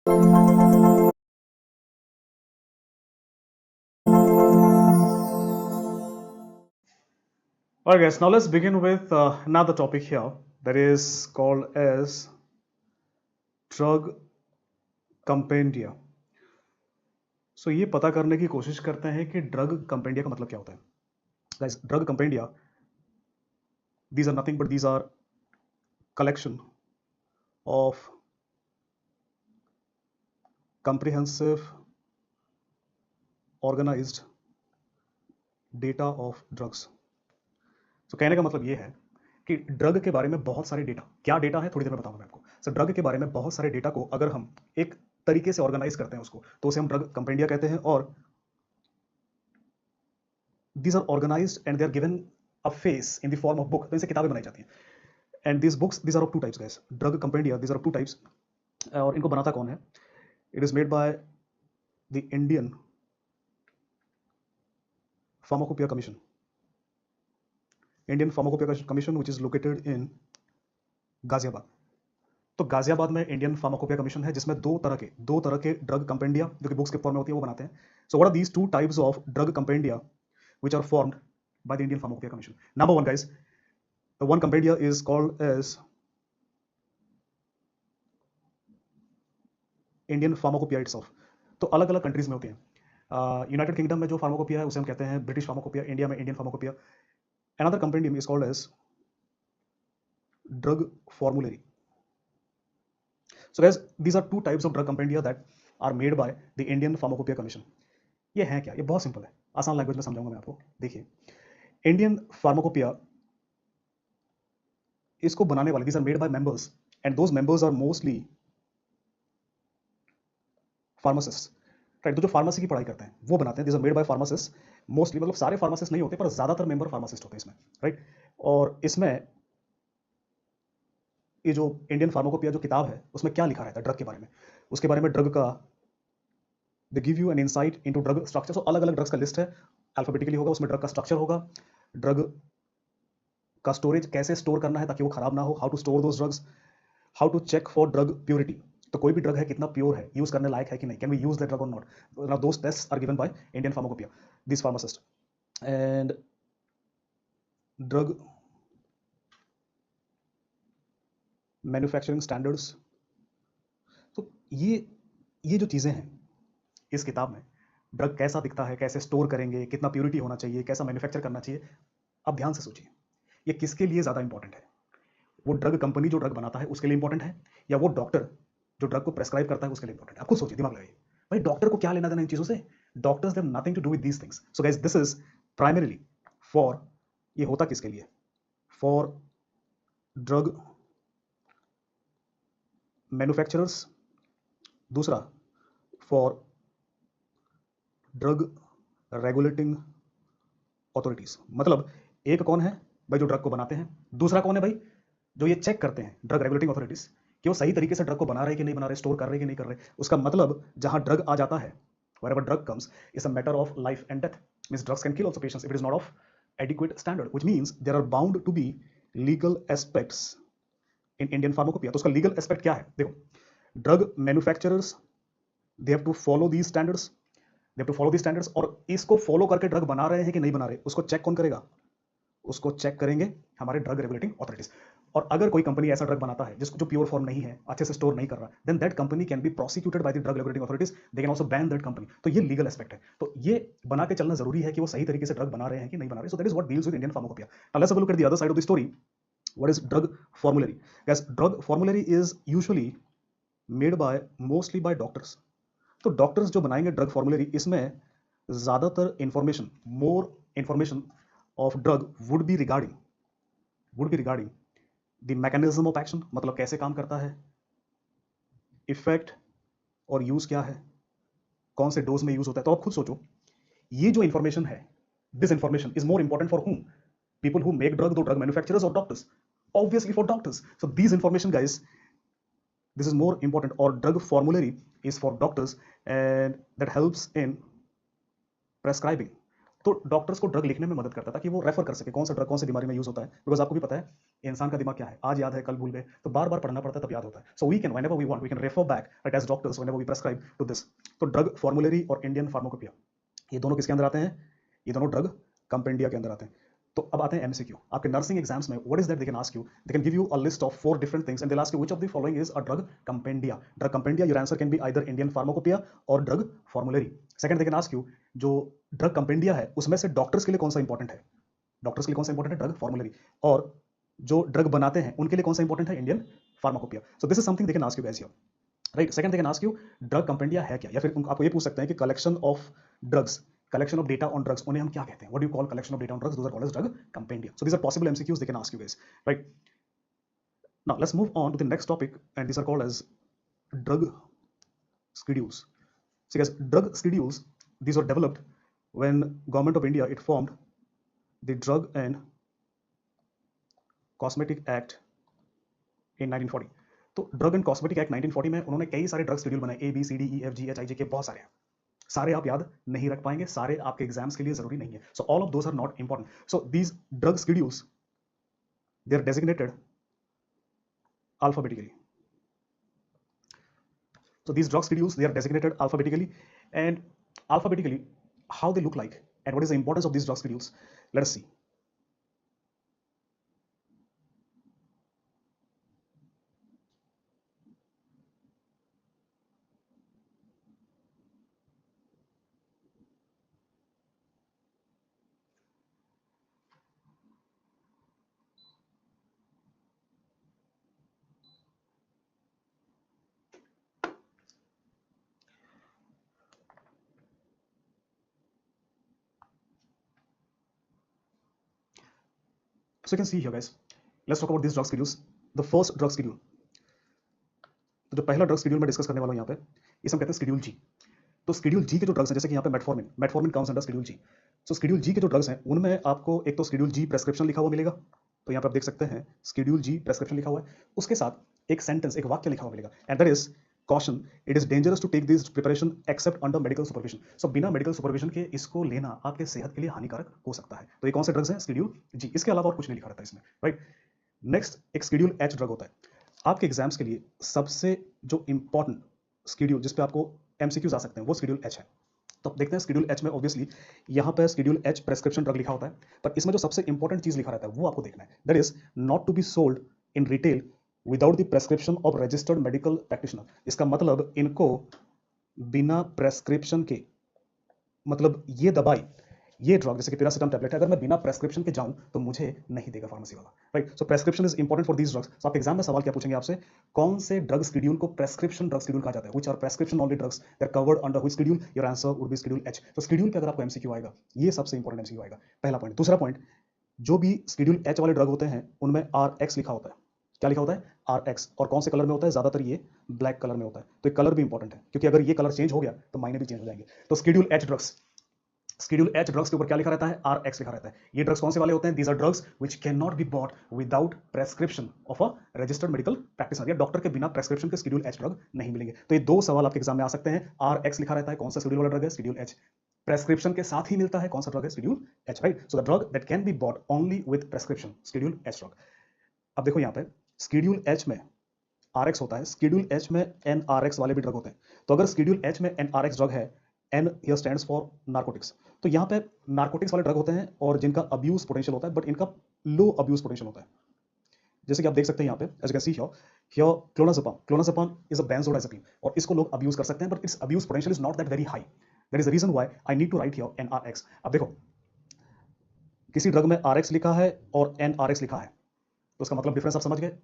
Alright guys, now let's begin with another topic here that is called as drug compendia. So ये पता करने की कोशिश करते हैं कि ड्रग कंपेंडिया का मतलब क्या होता है. Guys, drug compendia, these are nothing but these are collection of comprehensive organized data of drugs. तो कहने का मतलब ये है कि ड्रग के बारे में बहुत सारे डेटा, क्या डेटा है थोड़ी देर में बताऊंगा मैं आपको. सो ड्रग के बारे में बहुत सारे डेटा को अगर हम एक तरीके से ऑर्गेनाइज करते हैं उसको, तो उसे हम ड्रग कंपेंडिया कहते हैं. और these are organized and they are given a face in the form of book. तो इनसे किताबें बनाई जाती हैं. And these books, these are of two types guys. Drug compendia, these are of two types. और इनको बनाता कौन है? It is made by the Indian Pharmacopoeia Commission. Indian Pharmacopoeia Commission which is located in Ghaziabad. तो गाजियाबाद में Indian pharmacopoeia commission है जिसमें दो तरह के ड्रग कंपेंडिया जो कि बुक्स के फॉर्म में होती है वो बनाते हैं. So what are these two types of drug compendia which are formed by the Indian Pharmacopoeia Commission? Number one, guys, the one compendia is called as Indian Pharmacopoeia itself. तो अलग अलग कंट्रीज में होते हैं. यूनाइटेड किंगडम में जो pharmacopoeia है उसे हम कहते हैं ब्रिटिश फार्माकोपिया. इंडिया में Indian pharmacopoeia. Another compendium is called as drug formulary. So guys, these are two types of drug compendia that are made by the Indian Pharmacopoeia Commission. ये है क्या? ये बहुत सिंपल है, आसान लैंग्वेज में समझाऊंगा मैं आपको. देखिए, इंडियन फार्माकोपिया इसको बनाने वाले, these are made by members and those members are mostly pharmacists, right. तो जो फार्मेसी की पढ़ाई करते हैं वो बनाते हैं. these are made by pharmacists mostly, मतलब सारे फार्मासिस्ट नहीं होते पर ज्यादातर मेंबर फार्मासिस्ट होते हैं इसमें, राइट. और इसमें ये जो इंडियन फार्माकोपिया जो किताब है उसमें क्या लिखा रहता है ड्रग के बारे में, उसके बारे में ड्रग का they give you an insight into drug structure. So अलग अलग ड्रग्स का लिस्ट है, अल्फाबेटिकली होगा, उसमें ड्रग का स्ट्रक्चर होगा, ड्रग का स्टोरेज कैसे स्टोर करना है ताकि वो खराब ना हो, how to store those drugs, how to check for drug purity. तो कोई भी ड्रग है कितना प्योर है, यूज करने लायक है कि नहीं, can we use the drug और not. Now those tests are given by Indian pharmacopoeia, this pharmacist. And drug manufacturing standards. तो ये जो चीज़ें हैं इस किताब में, ड्रग कैसा दिखता है, कैसे स्टोर करेंगे, कितना प्योरिटी होना चाहिए, कैसा मैन्युफैक्चर करना चाहिए. अब ध्यान से सोचिए, ये किसके लिए ज़्यादा इंपॉर्टेंट है? वो ड्रग कंपनी जो ड्रग बनाता है उसके लिए इंपॉर्टेंट है, या वो डॉक्टर जो ड्रग को प्रेस्क्राइब करता है उसके लिए इंपॉर्टेंट है? आप खुद सोचिए, दिमाग लगाइए. भाई डॉक्टर को क्या लेना देना इन चीज़ों से? Doctors have nothing to do with these things. So guys, this is primarily for, ये होता किसके लिए? For drug manufacturers. दूसरा, फॉर ड्रग रेगुलेटिंग अथॉरिटीज. मतलब एक कौन है भाई जो ड्रग को बनाते हैं, दूसरा कौन है भाई जो ये चेक करते हैं, ड्रग रेगुलेटिंग अथॉरिटीज, कि वो सही तरीके से ड्रग को बना रहे कि नहीं बना रहे, स्टोर कर रहे कि नहीं कर रहे. उसका मतलब जहां ड्रग आ जाता है, wherever drug comes, is a matter of life and death. Means drugs can kill also patients if it is not of adequate standard, which means there are bound to be legal aspects in Indian pharmacopoeia. तो उसका legal aspect क्या है? देखो, drug manufacturers, they have to follow these standards. They have to follow these standards. और इसको follow करके drug बना रहे हैं कि नहीं बना रहे, उसको चेक कौन करेगा? उसको चेक करेंगे हमारे ड्रग रेगुलेटिंग अथॉरिटीज. और अगर कोई कंपनी ऐसा ड्रग बनाता है जिसको जो प्योर फॉर्म नहीं है, अच्छे से स्टोर नहीं कर रहा, then that company can be prosecuted by the drug regulating authorities. They can also ban that company. तो ये लीगल एस्पेक्ट है. तो ये बना के चलना जरूरी है कि वो सही तरीके से ड्रग बना रहे हैं कि नहीं बना रहे. सो that is what deals with Indian pharmacopoeia. Now let's have a look at the other side of the story. What is drug formulary? Guys, drug formulary is usually made by mostly bye doctors. तो doctors जो बनाएंगे drug formulary, इसमें ज्यादातर information, more information of drug would be regarding the mechanism of action, मतलब कैसे काम करता है, इफेक्ट और यूज क्या है, कौन से डोज में यूज होता है. तो आप खुद सोचो, ये जो इंफॉर्मेशन है, this information is more important for हुम? पीपल हु मेक ड्रग, दो ड्रग मैन्युफैक्चरर्स और doctors? Obviously for doctors. So this information guys, this is more important. Or drug formulary is for doctors and that helps in prescribing तो doctors को drug लिखने में मदद करता था कि वो रेफर कर सके कौन सा ड्रग कौन सी बीमारी में यूज होता है, बिकॉज आपको भी पता है इंसान का दिमाग क्या है, आज याद है कल भूल गए, तो बार बार पढ़ना पड़ता है तब याद होता है। So we can whenever we want we can refer back right as doctors whenever we prescribe to this. तो ड्रग फॉर्मुलरी और इंडियन फार्माकोपिया, ये दोनों किसके अंदर आते हैं? ये दोनों ड्रग कंपेंडिया के अंदर आते हैं। तो अब आते हैं एमसीक्यू। आपके नर्सिंग एग्जाम्स में what is that they can ask you, they can give you a list of 4 different things and they ask you which of the following is a drug compendia. Drug compendia, your answer can be either Indian pharmacopoeia और drug formulary. Second they can ask you जो drug compendia है उसमें से doctors के लिए कौन सा important है, डॉक्टर्स के लिए कौन सा इंपॉर्टेंट है? Drug formulary. और जो ड्रग बनाते हैं उनके लिए कौन सा इंपॉर्टेंट है? Indian pharmacopoeia. So this is something they can ask you guys here, right. Second they can ask you drug compendia है क्या, या फिर आपको ये पूछ सकते हैं कि collection of drugs, collection of data on drugs, उन्हें हम क्या कहते हैं? What do you call collection of data on drugs? Those are called as drug compendia. So these are possible MCQs they can ask you guys, right? Now let's move on to the next topic, and these are called as drug schedules. So guys, drug schedules, these were developed when government of India it formed the Drug and Cosmetic Act in 1940. तो drug and cosmetic act 1940 में उन्होंने कई सारे drug schedule बनाए, ABCDEFGHIJ के बहुत सारे हैं, सारे आप याद नहीं रख पाएंगे, सारे आपके एग्जाम्स के लिए जरूरी नहीं है। So all of those are not important. So these drug schedules they are designated alphabetically. So these drug schedules they are designated alphabetically, and alphabetically how they look like and what is the importance of these drug schedules, let us see. So you can see here guys, let's talk about these drug schedules. The first drug schedule, तो जो पहला drug schedule मैं discuss करने वाला हूं यहाँ पे, इसे हम कहते हैं शेड्यूल जी। तो शेड्यूल जी के जो ड्रग्स हैं, जैसे कि यहाँ पे metformin, metformin counts under schedule G. So schedule G के जो ड्रग्स हैं उनमें आपको एक तो शेड्यूल जी प्रेस्क्रिप्शन लिखा हुआ मिलेगा, तो यहाँ पे आप देख सकते हैं शेड्यूल जी प्रेस्क्रिप्शन लिखा हुआ है, उसके साथ एक सेंटेंस, एक वाक्य लिखा हुआ मिलेगा, and that is caution, it is dangerous to take this preparation except under medical supervision. So बिना मेडिकल सुपरविजन के इसको लेना आपके सेहत के लिए हानिकारक हो सकता है। तो ये कौन से ड्रग्स हैं? शेड्यूल जी। इसके अलावा और कुछ नहीं लिखा रहता इसमें, राइट। नेक्स्ट एक शेड्यूल एच ड्रग होता है। आपके एग्जाम्स के लिए सबसे जो इंपॉर्टेंट शेड्यूल जिस पे आपको एमसीक्यूज आ सकते हैं वो शेड्यूल एच है। तो आप देखते हैं शेड्यूल एच में ऑब्वियसली यहाँ पे शेड्यूल एच प्रेस्क्रिप्शन ड्रग लिखा होता है, पर इसमें जो सबसे इंपॉर्टेंट चीज लिखा रहता है वो आपको देखना है, that is not to be sold in retail without the prescription of registered medical practitioner. इसका मतलब इनको बिना प्रेस्क्रिप्शन के, मतलब ये दवाई, ये ड्रग जैसे कि पैरासिटामोल टैबलेट है, अगर मैं बिना प्रेस्क्रिप्शन के जाऊं तो मुझे नहीं देगा फार्मेसी वाला, right. So prescription is important for these drugs. So आप एग्जाम में सवाल क्या पूछेंगे आपसे, कौन से ड्रग शेड्यूल को प्रेस्क्रिप्शन ड्रग शेड्यूल कहा जाता है, which are prescription only drugs that covered under which schedule, your answer would be schedule H. तो शेड्यूल पे अगर आपको एमसीक्यू आएगा, ये सबसे इंपॉर्टेंट एमसीक्यू आएगा, पहला पॉइंट। दूसरा पॉइंट, जो भी शेड्यूल एच वाले ड्रग होते हैं उनमें RX लिखा होता है। क्या लिखा होता है? RX। और कौन से कलर में होता है? ज्यादातर ये ब्लैक कलर में होता है। तो कलर भी इंपॉर्टेंट है, क्योंकि अगर ये कलर चेंज हो गया तो मायने भी चेंज हो जाएंगे। तो schedule H drugs, schedule H drugs के ऊपर क्या लिखा रहता है? RX लिखा रहता है। ये ड्रग्स कौन से वाले होते हैं? These are drugs which can not be bought without prescription of a registered medical practitioner, या डॉक्टर के बिना प्रेस्क्रिप्शन के शेड्यूल एच ड्रग नहीं मिलेंगे। तो ये दो सवाल आपके एग्जाम में आ सकते हैं। RX लिखा रहता है, कौन सा शेड्यूल वाला ड्रग है? Schedule H. प्रेस्क्रिप्शन के साथ ही मिलता है, कौन सा ड्रग है? Schedule H, right. So the drug that can be bought only with prescription, schedule H drug. अब देखो यहाँ पे शेड्यूल एच में RX होता है, शेड्यूल एच में NRX वाले भी ड्रग होते हैं। तो अगर शेड्यूल एच में NRX ड्रग है, N here stands for narcotics, तो यहाँ पे नार्कोटिक्स वाले ड्रग होते हैं और जिनका अब्यूज पोटेंशियल होता है, बट इनका लो अब्यूज पोटेंशियल होता है। जैसे कि आप देख सकते हैं यहाँ पे, as you can see here clonazepam, clonazepam is a benzodiazepine, और इसको लोग अब्यूज कर सकते हैं, but its abuse potential is not that very high. That is the reason why I need to write here NRX। अब देखो, किसी drug में RX लिखा है और NRX लिखा है, तो उसका मतलब डिफरेंस आप समझ गए।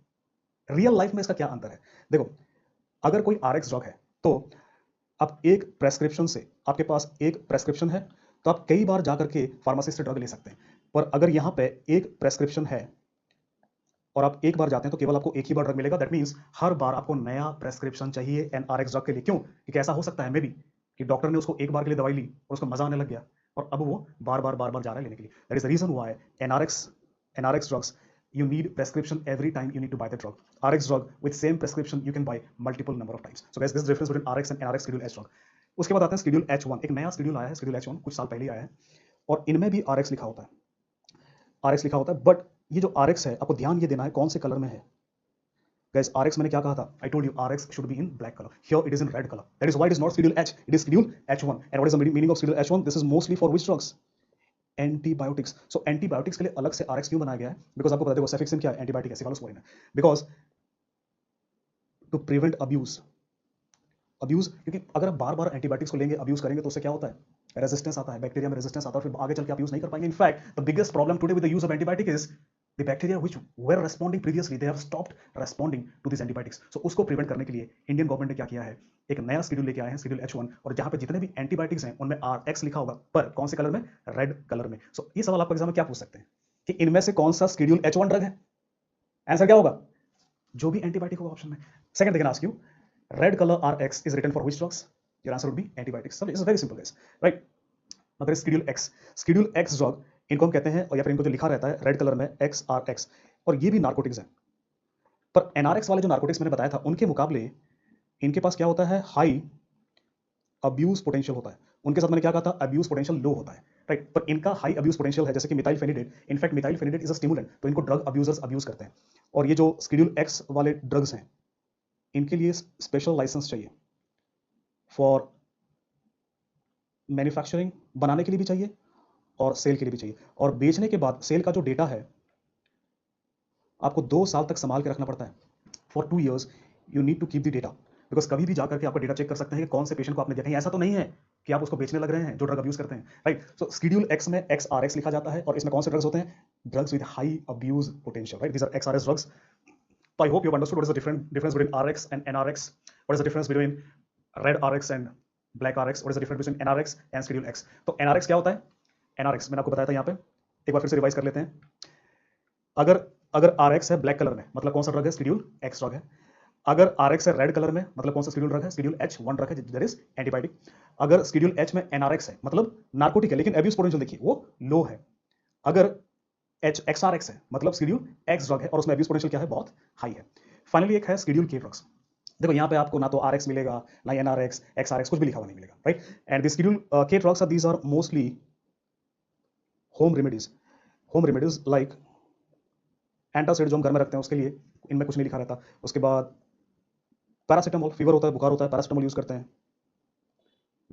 रियल लाइफ में इसका क्या अंतर है? देखो, अगर कोई RX ड्रग है तो आप एक प्रेस्क्रिप्शन से, आपके पास एक प्रेस्क्रिप्शन है तो आप कई बार जाकर के फार्मासिस्ट से ड्रग ले सकते हैं, पर अगर यहाँ पे एक प्रेस्क्रिप्शन है और आप एक बार जाते हैं तो केवल आपको एक ही बार ड्रग मिलेगा। दैट मीन्स हर बार आपको नया प्रेस्क्रिप्शन चाहिए NRX ड्रग के लिए। क्यों? क्योंकि ऐसा हो सकता है मे बी कि डॉक्टर ने उसको एक बार के लिए दवाई ली और उसको मजा आने लग गया और अब वो बार बार जा रहा है लेने के लिए। That is the reason why NRX drugs you need prescription every time you need to buy the drug. RX drug with same prescription you can buy multiple number of times. So guys, this is the difference between RX and NRX schedule H drug. उसके बाद आता है schedule H1, एक नया schedule आया है, schedule H1 कुछ साल पहले आया है, और इनमें भी RX लिखा होता है, RX लिखा होता है, बट ये जो RX है आपको ध्यान ये देना है कौन से कलर में है। Guys, RX मैंने क्या कहा था? I told you RX should be in black color. Here it is in red color. That is why it is not schedule H. It is schedule H1. And what is the meaning of schedule H1? This is mostly for which drugs? Antibiotics. So antibiotics के लिए अलग से RX क्यों बनाया गया है? Because आपको पता है सेफिक्सिन क्या है? एंटीबायोटिक है, सिफालोस्पोरिन है. Because to prevent abuse. Abuse, क्योंकि अगर आप बार बार एंटीबायोटिक्स को लेंगे, अब्यूज करेंगे तो उससे क्या होता है? रेजिस्टेंस आता है, बैक्टीरिया में रेजिस्टेंस आता है, फिर आगे चल के आप यूज नहीं कर पाएंगे. In fact the biggest problem today with the use of antibiotic is the bacteria which were responding previously they have stopped responding to this antibiotics. So उसको प्रिवेंट करने के लिए इंडियन गवर्नमेंट ने क्या किया है? एक नया शेड्यूल लेके आए हैं, शेड्यूल H1, और जहां पे जितने भी एंटीबायोटिक्स हैं उनमें RX लिखा होगा, पर कौन से कलर में? रेड कलर में. सो ये सवाल आपको एग्जाम में क्या पूछ सकते हैं कि इनमें से कौन सा शेड्यूल H1 ड्रग है? आंसर क्या होगा? जो भी एंटीबायोटिक होगा ऑप्शन में. Second they can ask you red color RX is written for which drugs? Your answer would be antibiotics. So it's very simple, guys, right? Now there is schedule X. Schedule X drug इनको हम कहते हैं, और या फिर इनको जो लिखा रहता है रेड कलर में XRX, और ये भी नार्कोटिक्स हैं. पर NRX वाले जो नार्कोटिक्स मैंने बताया था उनके मुकाबले इनके पास क्या होता है? हाई अब्यूज पोटेंशियल होता है. उनके साथ मैंने क्या कहा था? अब्यूज पोटेंशियल लो होता है, राइट? पर इनका हाई अब्यूज पोटेंशियल है, जैसे कि methylphenidate. In fact methylphenidate is a stimulant, तो इनको ड्रग अब्यूजर्स अब्यूज करते हैं. और ये जो शेड्यूल X वाले ड्रग्स हैं इनके लिए स्पेशल लाइसेंस चाहिए फॉर मैन्युफैक्चरिंग, बनाने के लिए भी चाहिए और सेल के लिए भी चाहिए. और बेचने के बाद सेल का जो डेटा है आपको 2 साल तक संभाल के रखना पड़ता है. For 2 years you need to keep the data, because कभी भी जाकर के आपका डेटा चेक कर सकते हैं कि कौन से पेशेंट को आपने देखा. ऐसा तो नहीं है कि आप उसको बेचने लग रहे हैं जो ड्रग अब्यूज करते हैं, राइट? सो शेड्यूल X में XRX लिखा जाता है, और इसमें कौन से ड्रग्स होते हैं? Drugs with high abuse potential, right? These are XRS drugs. So I hope you have understood what is the difference between RX and NRX. What is the difference between red RX and black RX? What is the difference between NRX and schedule X? तो NRX क्या होता है? NRX मैंने आपको बताया था यहाँ पे, एक बार फिर से रिवाइज कर लेते हैं. अगर अगर RX है ब्लैक कलर में, मतलब कौन सा ड्रग है? शेड्यूल X ड्रग है. अगर RX है रेड कलर में, मतलब कौन सा शेड्यूल ड्रग है? शेड्यूल H1 ड्रग है, दैट इज एंटीबायोटिक. अगर शेड्यूल H में NRX है, मतलब नार्कोटिक है, लेकिन अब्यूज पोटेंशियल देखिए वो लो है. अगर XRX है, मतलब शेड्यूल X ड्रग है और उसमें अब्यूज पोटेंशियल क्या है? बहुत हाई है. फाइनली एक है शेड्यूल K ड्रग्स. देखो यहाँ पे आपको ना तो RX मिलेगा, ना NRX, XRX, कुछ भी लिखा हुआ नहीं मिलेगा, right? And this schedule K drugs are, these are mostly home remedies like antacid जो हम घर में रखते हैं उसके लिए, इनमें कुछ नहीं लिखा रहता. उसके बाद पैरासिटामोल, फीवर होता है, बुखार होता है, पैरासिटामोल यूज करते हैं.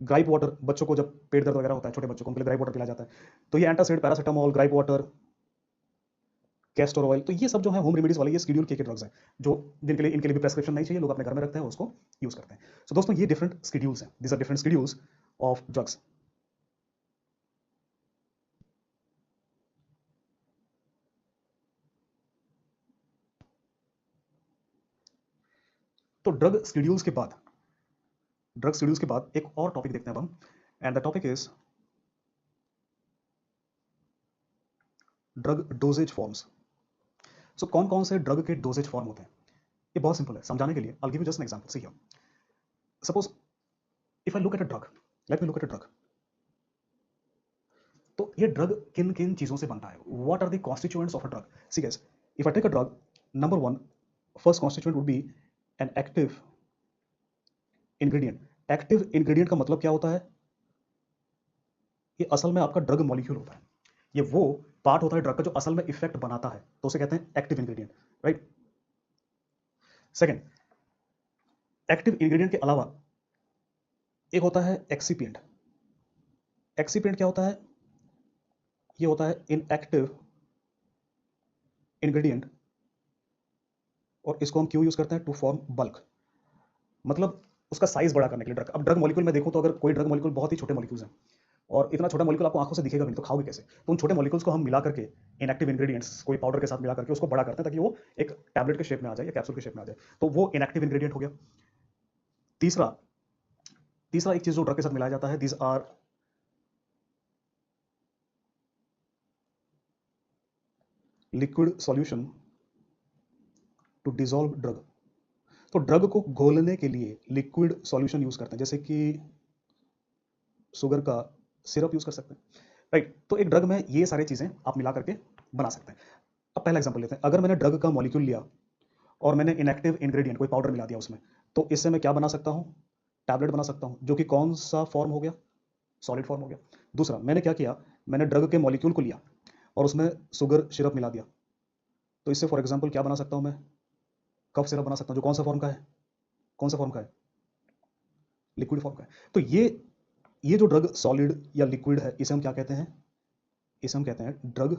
ग्राइप वाटर, बच्चों को जब पेट दर्द वगैरह होता है, छोटे बच्चों को, उनके लिए ग्राइप वाटर पिलाया जाता है. तो ये antacid, paracetamol, gripe water, castor oil, तो ये सब जो है होम रेमेडीज वाले, ये शेड्यूल के ड्रग्स हैं, जो जिनके लिए, इनके लिए भी प्रेस्क्रिप्शन नहीं चाहिए, लोग अपने घर में रखते हैं, उसको यूज करते हैं. सो दोस्तों ये डिफरेंट शेड्यूल्स हैं, these are different schedules of drugs. तो ड्रग शेड्यूल्स के बाद एक और टॉपिक देखते हैं अब हम, and the topic is drug dosages forms. So कौन कौन से ड्रग के डोजेज फॉर्म होते हैं? ये बहुत सिंपल है समझाने के लिए. I will give you just an example. See here, suppose if I look at a drug, let me look at a drug. तो ये ड्रग किन किन चीजों से बनता है? What are the constituents of a drug? See guys, if I take a drug, number 1, first constituent would be an active ingredient. Active ingredient का मतलब क्या होता है? ये असल में आपका ड्रग मॉलिक्यूल होता है. ये वो पार्ट होता है ड्रग का जो असल में इफेक्ट बनाता है, तो उसे कहते हैं active ingredient, right? Second, active ingredient के अलावा एक होता है एक्सिपिएंट. एक्सिपिएंट क्या होता है? ये होता है इनएक्टिव इंग्रेडिएंट, और इसको हम क्यों यूज करते हैं? टू फॉर्म बल्क, मतलब उसका साइज बड़ा करने के लिए ड्रग. अब ड्रग मॉलिक्यूल में देखूं तो अगर कोई ड्रग मॉलिक्यूल बहुत ही छोटे मॉलिक्यूल्स हैं, और इतना छोटा मॉलिक्यूल आपको आंखों से दिखेगा भी नहीं, तो खाओगे कैसे? तो उन छोटे मॉलिक्यूल्स को हम मिला करके, इनएक्टिव इंग्रेडिएंट्स कोई पाउडर के साथ मिला करके उसको बड़ा करते हैं ताकि वो एक टैबलेट के शेप में आ जाए या कैप्सूल के शेप में आ जाए, तो वो इनएक्टिव इंग्रेडिएंट हो गया. तीसरा एक चीज जो ड्रग के साथ मिलाया जाता है, these are liquid solution to dissolve drug. तो ड्रग को घोलने के लिए लिक्विड सॉल्यूशन यूज करते हैं, जैसे कि शुगर का सिरप यूज कर सकते हैं, राइट? तो एक ड्रग में ये सारी चीजें आप मिला करके बना सकते हैं. अब पहला एग्जांपल लेते हैं. अगर मैंने ड्रग का मॉलिक्यूल लिया और मैंने इनएक्टिव इंग्रेडिएंट कोई पाउडर मिला दिया उसमें, तो इससे मैं क्या बना सकता हूं? टैबलेट बना सकता हूं, जो कि कौन सा फॉर्म हो गया? सॉलिड फॉर्म हो गया. दूसरा, मैंने क्या किया? मैंने ड्रग के मॉलिक्यूल को लिया और उसमें शुगर सिरप मिला दिया, तो इससे फॉर एग्जांपल क्या बना सकता हूं मैं? कफ सिरप बना सकता हूं, जो कौन सा फॉर्म का है? कौन सा फॉर्म का है? लिक्विड फॉर्म का है। तो ये जो ड्रग सॉलिड या लिक्विड है, इसे हम क्या कहते हैं? इसे हम कहते हैं ड्रग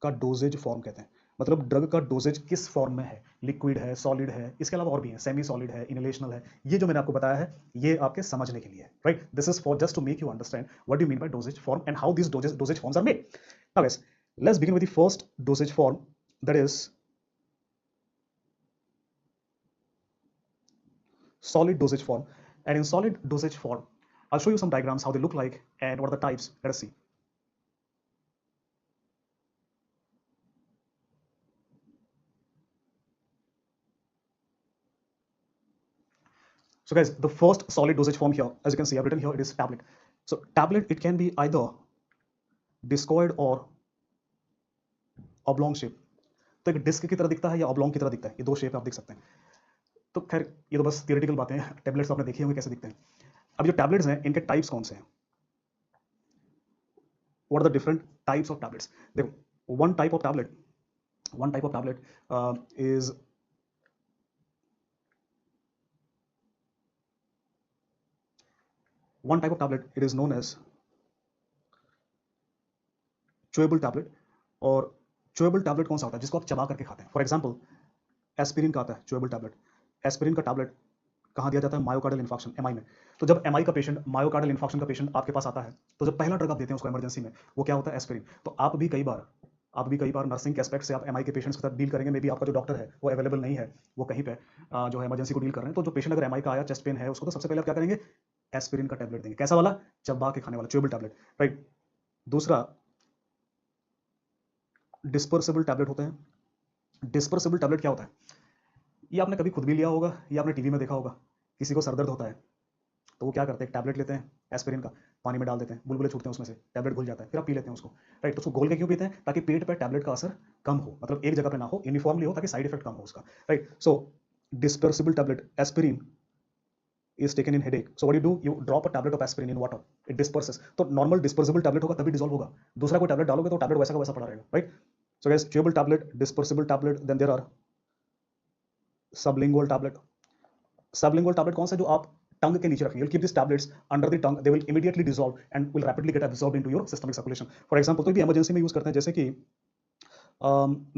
का डोजेज फॉर्म कहते हैं। मतलब ड्रग का डोजेज किस फॉर्म में है, लिक्विड है, सॉलिड है, इसके अलावा और भी है, सेमी सॉलिड है, इनहेलेशनल है। ये जो मैंने आपको बताया है, ये आपके समझने के लिए है, right? This is for just to make you understand what you mean by dosage form and how these dosage forms are made. Now guys, let's begin with the first dosage form, that is solid dosage form. And in solid dosage form, I'll show you some diagrams how they look like and what are the types. Let us see. So guys, the first solid dosage form here, as you can see, I've written here, it is tablet. So tablet, it can be either discoid or oblong shape. तो एक disc की तरह दिखता है या ऑब्लोंग की तरह दिखता है, ये दो शेप आप देख सकते हैं। तो खैर ये तो बस थियोरेटिकल बातें हैं, टैबलेट्स आपने देखे होंगे कैसे दिखते हैं। अब जो टैबलेट्स हैं, इनके टाइप्स कौन से हैं? What are the different types of tablets? देखो, one type of tablet is one type of tablet, it is known as chewable tablet. और chewable tablet कौन सा होता है? जिसको आप चबा करके खाते हैं। फॉर एग्जांपल, एस्पिरिन का आता है chewable tablet। एस्पिरिन का टैबलेट कहाँ दिया जाता है? मायोकार्डियल इन्फॉक्शन, एमआई में। तो जब एमआई का पेशेंट, मायोकार्डियल इन्फॉक्शन का पेशेंट आपके पास आता है, तो जब पहला ड्रग आप देते हैं उसको इमरजेंसी में, वो क्या होता है? एस्पिरिन। तो आप भी कई बार नर्सिंग के एस्पेक्ट से आप एमआई के पेशेंट्स के साथ डील करेंगे। मे बी आपका जो डॉक्टर है वो अवेलेबल नहीं है, वो कहीं पे जो है इमरजेंसी को डील कर रहे हैं। तो जो पेशेंट अगर एमआई का आया, चेस्ट पेन है उसको, तो सबसे पहले आप क्या करेंगे? एस्पिरिन का टैबलेट देंगे। कैसा वाला? चबा के खाने वाला, च्यूएबल टैबलेट, राइट। दूसरा, डिस्पर्सिबल टैबलेट होते हैं। डिस्पर्सिबल टैबलेट क्या होता है? ये आपने कभी खुद भी लिया होगा या आपने टीवी में देखा होगा। किसी को सरदर्द होता है तो वो क्या करते हैं? टैबलेट लेते हैं एस्पिरिन का, पानी में डाल देते हैं, बुलबुले छूटते हैं उसमें से, टैबलेट घुल जाता है, फिर आप पी लेते हैं उसको, राइट। तो उसको घोल के क्यों पीते हैं? ताकि पेट पर टैबलेट का असर कम हो, मतलब एक जगह पे ना हो, यूनिफॉर्मली हो, ताकि साइड इफेक्ट कम हो उसका, right. So dispersible tablet aspirin is taken in headache. So what do? You drop a tablet of aspirin in water. It disperses. तो नॉर्मल डिस्पर्सिबल टैबलेट होगा तभी डिसॉल्व होगा। दूसरा कोई टैबलेट डालोगे तो टैबलेट वैसा का वैसा पड़ा रहेगा, right. So guys, chewable tablet, dispersible tablet, then there are sublingual tablet. Sublingual tablet कौन सा? जो आप टंग के नीचे रखेंगे। You'll keep these tablets under the tongue. They will immediately dissolve and will rapidly get absorbed into your systemic circulation. For example, कोई भी emergency में यूज करते हैं, जैसे कि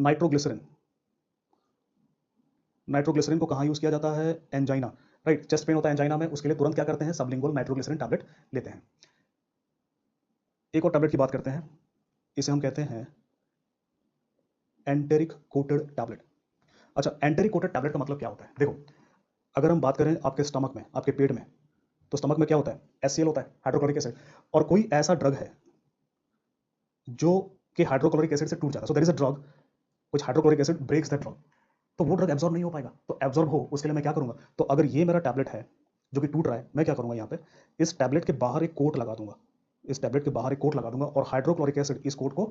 नाइट्रोग्लिसरिन। नाइट्रोग्लिसरिन को कहाँ यूज किया जाता है? Angina, right. चेस्ट पेन होता है एंजाइना में, उसके लिए तुरंत क्या करते हैं? सबलिंगुअल नाइट्रोग्लिसरिन टैबलेट लेते हैं। एक और टैबलेट की बात करते हैं, इसे हम कहते हैं एंटेरिक कोटेड टैबलेट। अच्छा, एंटेरिक कोटेड टैबलेट का मतलब क्या होता है? देखो, अगर हम बात करें आपके स्टमक में, आपके पेट में, तो स्टमक में क्या होता है? HCl होता है, हाइड्रोक्लोरिक एसिड। और कोई ऐसा ड्रग है जो कि हाइड्रोक्लोरिक एसिड से टूट जाता है। So there is a drug which hydrochloric acid breaks that drug. तो वो ड्रग एब्जॉर्ब नहीं हो पाएगा। तो एब्जॉर्ब हो उसके लिए मैं क्या करूंगा? तो अगर ये मेरा टैबलेट है जो कि टूट रहा है, मैं क्या करूंगा? यहाँ पे इस टैबलेट के बाहर एक कोट लगा दूंगा, इस टैबलेट के बाहर एक कोट लगा दूंगा, और हाइड्रोक्लोरिक एसिड इस कोट को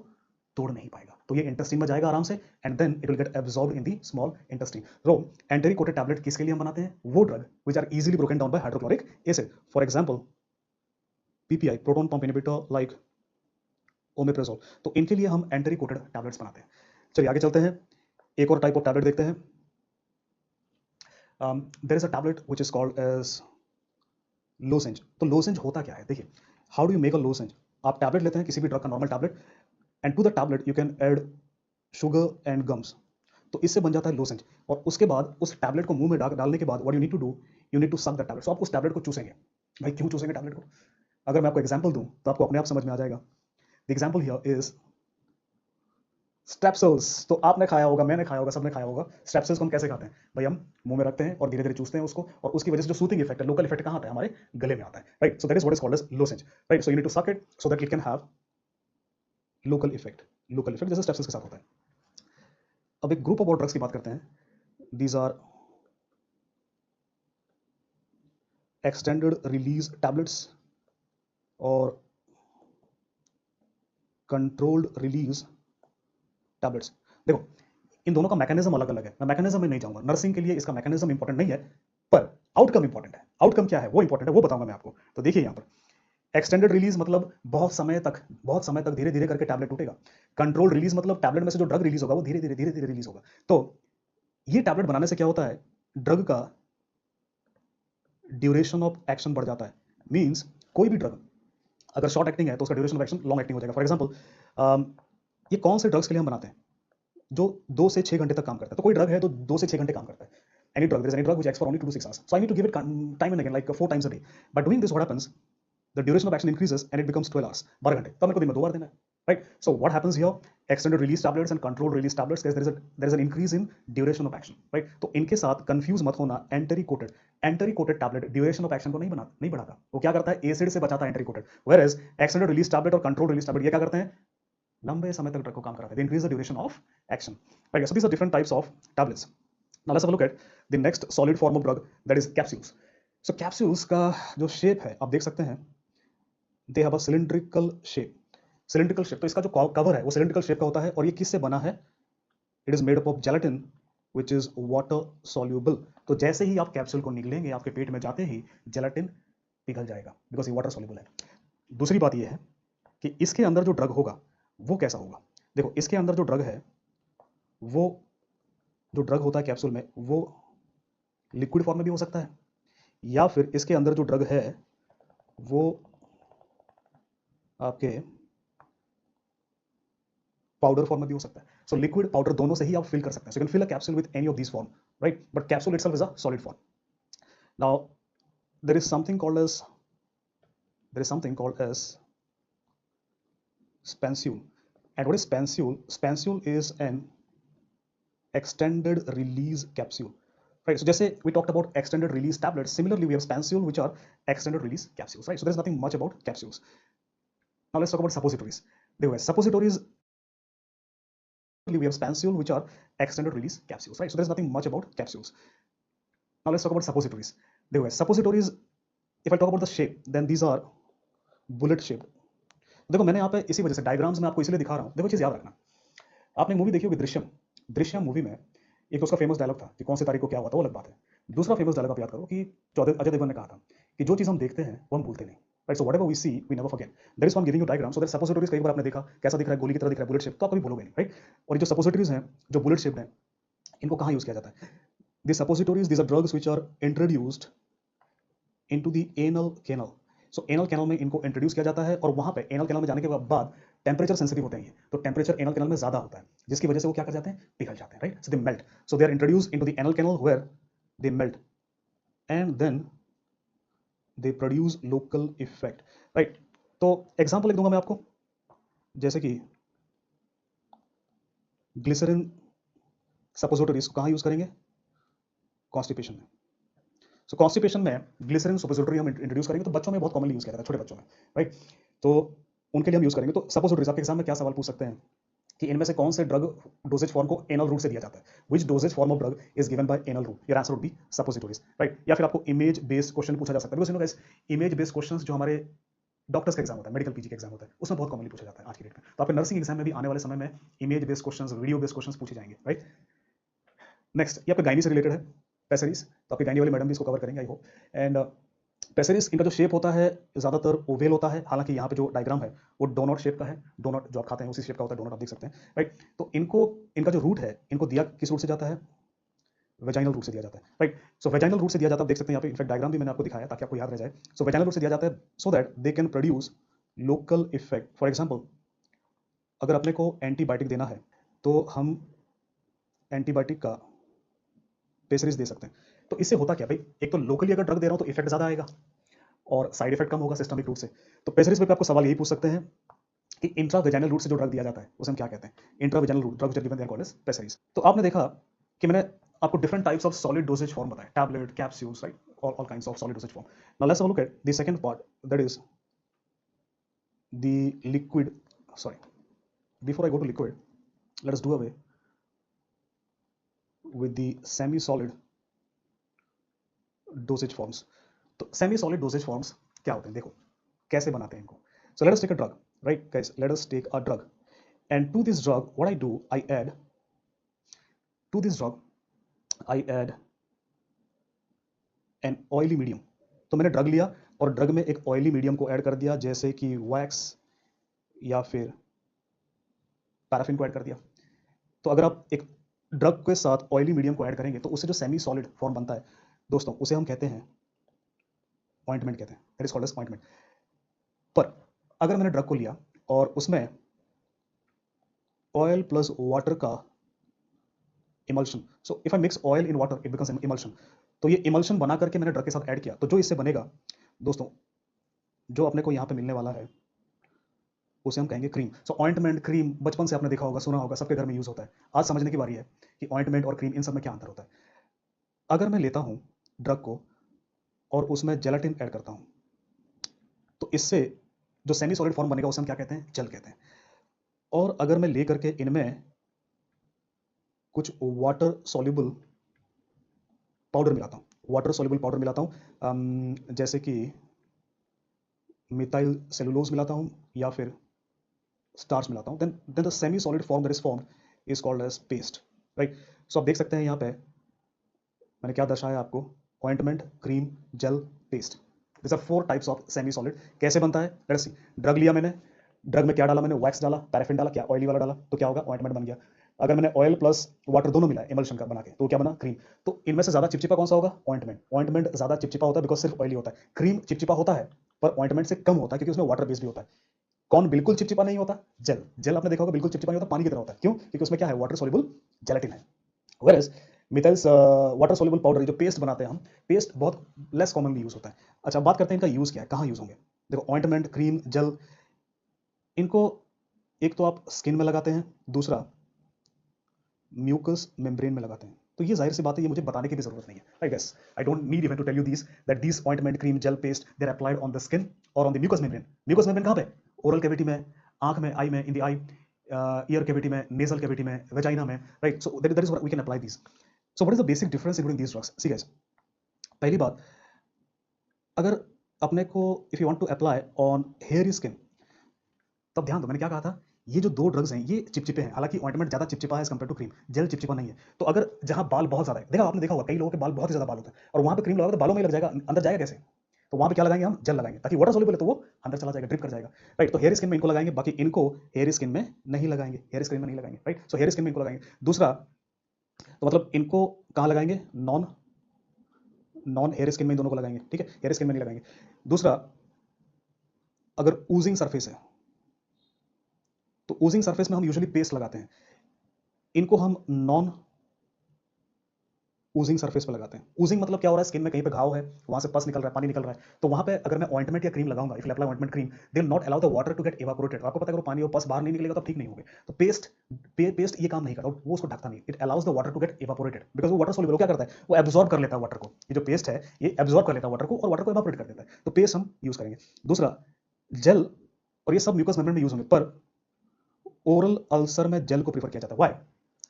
तोड़ नहीं पाएगा। तो ये इंटेस्टाइन में जाएगा आराम से, and then it will get absorbed in the small intestine. तो एंटेरिक कोटेड टैबलेट किसके लिए हम बनाते हैं? वो drug which are easily broken down by hydrochloric acid. For example, PPI, proton pump inhibitor, like omeprazole. तो इनके लिए हम एंटेरिक कोटेड टैबलेट्स बनाते हैं। चलिए आगे चलते हैं, एक और टाइप ऑफ टैबलेट देखते हैं। There is a tablet which is called as lozenge. तो लोसेंज होता क्या है? देखिए, how do you make a lozenge? आप टैबलेट लेते हैं, किसी भी ड्रग का normal tablet, and to the tablet you can add sugar and gums. तो इससे बन जाता है लोसेंज। और उसके बाद उस टैबलेट को मुंह में डालने के बाद what you need to do, you need to suck the tablet. So आप उस टैबलेट को चूसेंगे। भाई क्यों चूसेंगे टैबलेट को? अगर मैं आपको एग्जांपल दूं तो आपको अपने आप समझ में आ जाएगा। The example here is Strepsils. तो आपने खाया होगा, मैंने खाया होगा, सबने खाया होगा। स्ट्रेप्सिल्स को हम कैसे खाते हैं? भाई हम मुंह में रखते हैं और धीरे धीरे चूसते हैं उसको, और उसकी वजह से जो सूथिंग इफेक्ट है, लोकल इफेक्ट कहाँ आता है? हमारे गले में आता है, right. So that is what is called as lozenge, right. So you need to suck it so that it can have local effect. Local effect जैसे स्ट्रेप्सिल्स के साथ होता है। अब एक ग्रुप ऑफ और ड्रग्स की बात करते हैं। These are extended release tablets और कंट्रोल्ड रिलीज टैबलेट्स। देखो, इन दोनों का मैकेनिज्म अलग अलग है। मैं मैकेनिज्म में नहीं जाऊंगा, नर्सिंग के लिए इसका मैकेनिज्म इंपॉर्टेंट नहीं है, पर आउटकम इंपॉर्टेंट है। आउटकम क्या है वो इंपॉर्टेंट है, वो बताऊंगा मैं आपको। तो देखिए यहाँ पर एक्सटेंडेड रिलीज मतलब बहुत समय तक धीरे धीरे करके टैबलेट टूटेगा। कंट्रोल रिलीज मतलब टैबलेट में से जो ड्रग रिलीज होगा वो धीरे धीरे रिलीज होगा। तो ये टैबलेट बनाने से क्या होता है, ड्रग का ड्यूरेशन ऑफ एक्शन बढ़ जाता है। मींस कोई भी ड्रग अगर शॉर्ट एक्टिंग है तो उसका duration of action long acting हो जाएगा। फॉर एग्जांपल ये कौन से ड्रग्स के लिए हम बनाते हैं जो 2 से 6 घंटे तक काम करता है। तो कोई ड्रग है तो 2 से 6 घंटे काम करता है। Any drug, there is any drug which acts for only 2 to 6 hours, so I need to give it time and again like 4 times a day. By doing this what happens, the duration of action increases and it becomes 12 hours, 12 घंटे। तब मेरे को दिन में 2 बार देना है, right? So what happens here, extended release tablets and controlled release tablets, there is an increase in duration of action, right? तो इनके साथ कंफ्यूज मत होना। Entry coated tablet duration of action को नहीं बढ़ाता, वो क्या करता है, एसिड से बचाता है entry coated. Whereas extended release tablet और कंट्रोल्ड रिलीज टैबलेट ये क्या करते हैं, लंबे समय तक ड्रग को काम कराते हैं, they increase the duration of action, right? So these are different types of tablets. Now let's have a look at the next solid form of drug, that is capsules. So capsules का जो shape है आप देख सकते हैं, they have a cylindrical shape. तो इसका जो कवर है वो cylindrical शेप का होता है और ये किससे बना है, it is made up of gelatin which is water soluble. तो जैसे ही आप कैप्सूल को निगलेंगे आपके पेट में जाते ही जेलाटिन पिघल जाएगा बिकॉज ये वाटर सॉल्युबल है। दूसरी बात ये है कि इसके अंदर जो ड्रग होगा वो कैसा होगा। देखो इसके अंदर जो ड्रग है वो जो ड्रग होता है कैप्सूल में वो लिक्विड फॉर्म में भी हो सकता है या फिर इसके अंदर जो ड्रग है वो आपके पाउडर फॉर्म में भी हो सकता है। सो लिक्विड पाउडर दोनों से ही आप फिल कर सकते हैं। So you can fill a capsule with any of this form, right? But capsule itself is a solid form. Now there is something called as spensule. And what is spensule? Spensule is an extended release capsule, right? So just say we talked about extended release tablets, similarly we have spensule which are extended release capsules, right? So there's nothing much about capsules. Now let's talk about suppositories. Suppositories, we have spensule which are extended release capsules, right? So there's nothing much about capsules. Now let's talk about suppositories. Suppositories, if I talk about the shape, then these are bullet shaped. देखो मैंने यहाँ पे इसी वजह से diagrams में आपको इसलिए दिखा रहा हूँ। देखो चीज याद रखना, आपने मूवी देखी होगी दृश्यम मूवी में एक तो उसका फेमस डायलॉग था कि कौन सी तारीख को क्या हुआ था, वो अलग बात है। दूसरा फेमस डायलॉग आप याद करो कि अजय देवगन ने कहा था कि जो चीज हम देखते हैं वो हम भूलते नहीं, right? So whatever we see we never forget. That is why I am giving you diagram so that suppositories कई बार आपने देखा कैसा दिख रहा है, गोली की तरह दिख रहा है, बुलेट शेप, तो आप कभी भूलोगे नहीं, राइट? और ये जो सपोजिटरीज हैं जो बुलेट शेप्ड हैं इनको कहाँ यूज किया जाता है? The suppositories, these are drugs which are introduced into the anal canal. So anal canal में इनको इंट्रोड्यूस किया जाता है और वहां पे एनल कैनल में जाने के बाद टेम्परेचर सेंसिटिव होते हैं, तो टेम्परेचर एनल कैनल में ज्यादा होता है जिसकी वजह से वो क्या कर जाते हैं, पिघल जाते हैं, right? So they melt, so they are introduced into the anal canal where they melt and then they produce local effect, right? तो एग्जांपल लिख दूंगा मैं आपको, जैसे कि ग्लिसरीन सपोजिटरीज कहाँ यूज करेंगे, कॉन्स्टिपेशन में। सो कॉन्स्टिपेशन में ग्लिसरीन सपोजिटरी हम इंट्रोड्यूस करेंगे तो बच्चों में बहुत कॉमनली यूज किया जाता है, छोटे बच्चों में, राइट? तो उनके लिए हम यूज करेंगे। तो सपोजिटरीज आपके एग्जाम में क्या सवाल पूछ सकते हैं कि इनमें से कौन से ड्रग डोजेज फॉर्म को एनल रूट से दिया जाता है, which dosage form of drug is given by anal route, your answer would be suppositories, right? या फिर आपको इमेज बेस्ड क्वेश्चन पूछा जा सकता है, because you know guys image based questions जो हमारे डॉक्टर्स का एग्जाम होता है, मेडिकल पीजी का एग्जाम होता है, उसमें बहुत कॉमनली पूछा जाता है आज की डेट में। तो आपके नर्सिंग एग्जाम में भी आने वाले समय में image based questions, video based questions पूछे जाएंगे, राइट? नेक्स्ट, ये आपके गायनी से रिलेटेड है, पेसेरिस, तो आपके गायनी वाले मैडम भी इसको कवर करेंगे आई होप। एंड पेसेरिस, इनका जो शेप होता है ज्यादातर ओवेल होता है, हालांकि यहाँ पे जो डायग्राम है वो डोनट शेप का है, डोनट जो आप खाते हैं उसी शेप का होता है डोनट, आप देख सकते हैं, राइट? तो इनका जो रूट है इनको दिया किस रूट से जाता है, वेजाइनल रूट से दिया जाता है, राइट? सो वेजाइनल रूट से दिया जाता है, देख सकते हैं यहाँ पे, इनफैक्ट डायग्राम भी मैंने आपको दिखाया ताकि आपको याद रह जाए। सो वेजाइनल रूट से दिया जाता है so that they can produce local effect. For example अगर अपने को एंटीबायोटिक देना है तो हम एंटीबायोटिक का पेसरीज दे सकते हैं। तो इससे होता क्या भाई, एक तो लोकली अगर ड्रग दे रहा हूं तो इफेक्ट ज्यादा आएगा और साइड इफेक्ट कम होगा सिस्टमिक रूट से। तो पेसरीज पे आपको सवाल यही पूछ सकते हैं कि इंट्रावेजाइनल रूट से जो ड्रग दिया जाता है उसे हम क्या कहते हैं, intravaginal route drugs are given, they are called as pessaries. तो आपने देखा कि मैंने आपको different types of solid dosage form बताया, tablet, capsules, right? All kinds of solid dosage form. Now let's have a look at the second part, that is the liquid, sorry, before I go to liquid, let us do away with the semi-solid dosage forms. तो semi-solid dosage forms क्या होते हैं, देखो कैसे बनाते हैं इनको। So let us take a drug, right guys? Let us take a drug, and to this drug, what I do, I add to this drug, I add an oily medium. तो मैंने ड्रग लिया और drug में एक oily medium को add कर दिया, जैसे कि वैक्स या फिर पैराफिन को ऐड कर दिया। तो अगर आप एक ड्रग के साथ ऑयली मीडियम को ऐड करेंगे तो उससे जो सेमी सॉलिड फॉर्म बनता है दोस्तों, उसे हम कहते हैं ऑइंटमेंट कहते हैं, that is called as ointment. पर अगर मैंने ड्रग को लिया और उसमें ऑयल प्लस वाटर का emulsion, so if I mix oil in water it becomes emulsion, तो ये इमल्शन बना करके मैंने ड्रग के साथ ऐड किया, तो जो इससे बनेगा दोस्तों, जो अपने को यहाँ पे मिलने वाला है उसे हम कहेंगे क्रीम। सो ऑइंटमेंट, क्रीम, बचपन से आपने देखा होगा, सुना होगा, सबके घर में यूज होता है। आज समझने की बारी है कि ऑइंटमेंट और क्रीम इन सब में क्या अंतर होता है। अगर मैं लेता हूँ ड्रग को और उसमें जेलाटिन ऐड करता हूँ, तो इससे जो सेमी सॉलिड फॉर्म बनेगा उसे हम क्या कहते हैं, जेल कहते हैं। और अगर मैं ले करके इनमें कुछ वाटर सॉल्युबल पाउडर मिलाता हूँ, वाटर सॉल्युबल पाउडर मिलाता हूँ, जैसे कि मिथाइल सेलुलोज मिलाता हूँ या फिर स्टार्च मिलाता हूँ, then the semi solid form that is formed is called as paste, right. So आप देख सकते हैं यहाँ पे मैंने क्या दर्शाया आपको, ointment, cream, gel, paste. This are 4 types of semi solid. कैसे बनता है, लेट्स सी। ड्रग लिया मैंने, ड्रग में क्या डाला मैंने, वैक्स डाला, पैराफिन डाला, क्या ऑयली वाला डाला, तो क्या होगा, ऑइंटमेंट बन गया। अगर मैंने ऑयल प्लस वाटर दोनों मिलाया इमल्शन का बना के, तो क्या बना, क्रीम। तो इनमें से ज्यादा चिपचिपा कौन सा होगा, ऑइंटमेंट। ऑइंटमेंट ज्यादा चिपचिपा होता है बिकॉज सिर्फ ऑयली होता है। क्रीम चिपचिपा होता है पर ऑइंटमेंट से कम होता है क्योंकि उसमें वाटर बेस्ड भी होता है। कौन बिल्कुल चिपचिपा नहीं होता, जेल। जेल आपने देखा होगा बिल्कुल चिपचिपा नहीं होता, पानी की तरह होता है। क्यों, क्योंकि उसमें क्या है, वाटर सॉल्युबल जेलेटिन है। वेरएज मिथाइल्स वाटर सॉल्युबल पाउडर, जो पेस्ट बनाते हैं हम, पेस्ट बहुत लेस कॉमनली यूज होता है। अच्छा, बात करते हैं इनका यूज क्या है, कहाँ यूज होंगे। देखो ऑइंटमेंट, क्रीम, जेल, इनको एक तो आप स्किन में लगाते हैं, दूसरा म्यूकस मेम्ब्रेन में लगाते हैं। तो ये जाहिर सी बात है, ये मुझे बताने की भी जरूरत नहीं है, I guess I don't need even to tell you this that this ointment, cream, gel, paste, they are applied on the skin और on the mucous membrane. Mucous membrane कहाँ पे, ओरल कैविटी में, आंख में, आई में, in the eye, ear cavity में, nasal cavity में, vagina में, right. So that is we can apply this. So what is the basic difference between these drugs, C guys. पहली बात, अगर अपने को if you want to apply on hair skin, तब ध्यान दो मैंने क्या कहा था, ये जो 2 ड्रग्स हैं ये चिपचिपे हैं। हालांकि ऑइंटमेंट ज्यादा चिपचिपा है as compare to cream, gel चिपचिपा नहीं है। तो अगर जहां बाल बहुत ज्यादा है, देखा आपने देखा होगा कई लोगों के बाल बहुत ही ज्यादा बाल होते हैं और वहां पे क्रीम लगाओ तो बालों में ही लग जाएगा, अंदर जाएगा कैसे। तो वहां पे क्या लगाएंगे हम, जेल लगाएंगे, ताकि वाटर सॉल्युबल है तो वो अंदर चला जाएगा, ड्रिप कर जाएगा, राइट। तो हेयर स्किन में इनको लगाएंगे, बाकी इनको हेयर स्किन में नहीं लगाएंगे, हेयर स्किन में नहीं लगाएंगे, राइट। सो हेयर स्किन में इनको लगाएंगे। दूसरा, तो मतलब इनको कहाँ लगाएंगे, नॉन नॉन हेयर स्किन में इन दोनों को लगाएंगे, ठीक है, हेयर स्किन में नहीं लगाएंगे। दूसरा, अगर ऊजिंग सरफेस है तो ऊजिंग सरफेस में हम यूजुअली पेस्ट लगाते हैं, इनको हम नॉन ऊजिंग सरफेस पे लगाते हैं। ऊजिंग मतलब क्या हो रहा है, स्किन में कहीं पे घाव है, वहां से पस निकल रहा है, पानी निकल रहा है, तो वहां पे अगर मैं ऑइंटमेंट या क्रीम लगाऊंगा, if I apply ointment, cream, they will not allow the water to get evaporated. आपको पता है अगर पानी और पस बाहर नहीं निकलेगा तो ठीक नहीं होगा। तो पेस्ट ये काम नहीं करता, वो उसको ढकता नहीं, it allows the water to get evaporated because वो वाटर सॉल्युबल क्या करता है, वो एब्जॉर्ब कर लेता है वाटर को। ये जो पेस्ट है ये एब्जॉर्ब कर लेता है वाटर को और वाटर को इवापोरेट कर देता है, तो पेस्ट हम यूज करेंगे। दूसरा, जेल, और ये सब म्यूकस मेम्ब्रेन में यूज होंगे, पर ओरल अल्सर में जेल को प्रीफर किया जाता है। व्हाई,